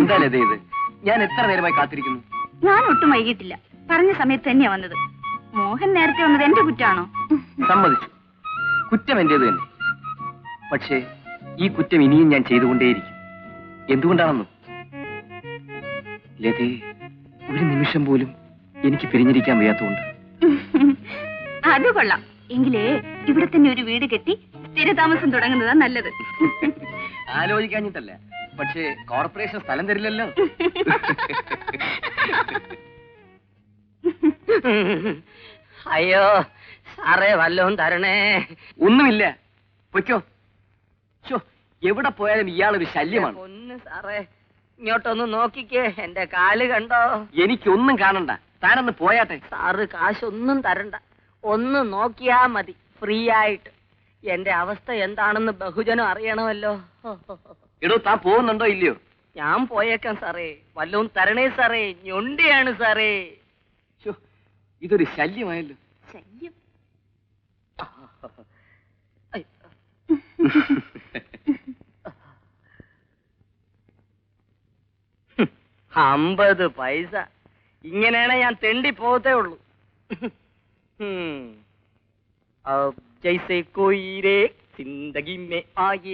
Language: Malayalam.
എന്താ ലത ഇത്? ഞാൻ എത്ര നേരമായി കാത്തിരിക്കുന്നു. ഞാൻ ഒട്ടും വൈകിട്ടില്ല. പറഞ്ഞ സമയത്ത് തന്നെയാ വന്നത്. മോഹൻ നേരത്തെ വന്നത് എന്റെ കുറ്റാണോ? സമ്മതിച്ചു, കുറ്റം എന്റേത് തന്നെ. പക്ഷേ ഈ കുറ്റം ഇനിയും ഞാൻ ചെയ്തുകൊണ്ടേയിരിക്കും. എന്തുകൊണ്ടാണെന്നോ ലതേ, ഒരു നിമിഷം പോലും എനിക്ക് പിരിഞ്ഞിരിക്കാൻ വയ്യാത്തതുകൊണ്ട്. അത് കൊള്ളാം. എങ്കിലേ ഇവിടെ തന്നെ ഒരു വീട് കെട്ടി സ്ഥിരതാമസം തുടങ്ങുന്നതാ നല്ലത്. ആലോചിക്കാഞ്ഞിട്ടല്ല, പക്ഷേ കോർപ്പറേഷൻ സ്ഥലം തരില്ലല്ലോ. അയ്യോ സാറേ, വല്ലതും തരണേ. ഒന്നുമില്ല, പൊയ്ക്കോ. എവിടെ പോയാലും ഇയാളൊരു ശല്യമാണ്. ഒന്ന് സാറേ, ഇങ്ങോട്ടൊന്ന് നോക്കിക്കേ, എന്റെ കാല് കണ്ടോ? എനിക്കൊന്നും കാണണ്ട, താനൊന്ന് പോയാട്ടെ. സാറ് കാശൊന്നും തരണ്ട, ഒന്ന് നോക്കിയാ മതി, ഫ്രീ ആയിട്ട്. എന്റെ അവസ്ഥ എന്താണെന്ന് ബഹുജനം അറിയണമല്ലോ. എടോ, താൻ പോകുന്നുണ്ടോ ഇല്ലയോ? ഞാൻ പോയേക്കാം സാറേ, വല്ലതും തരണേ സാറേ, ഞൊണ്ടിയാണ് സാറേ. ഇതൊരു ശല്യമായല്ലോ. ശല്യം? 50 പൈസ. ഇങ്ങനെയാണ് ഞാൻ തെണ്ടി പോകത്തേ ഉള്ളൂ. जैसे कोई रे जिंदगी में आए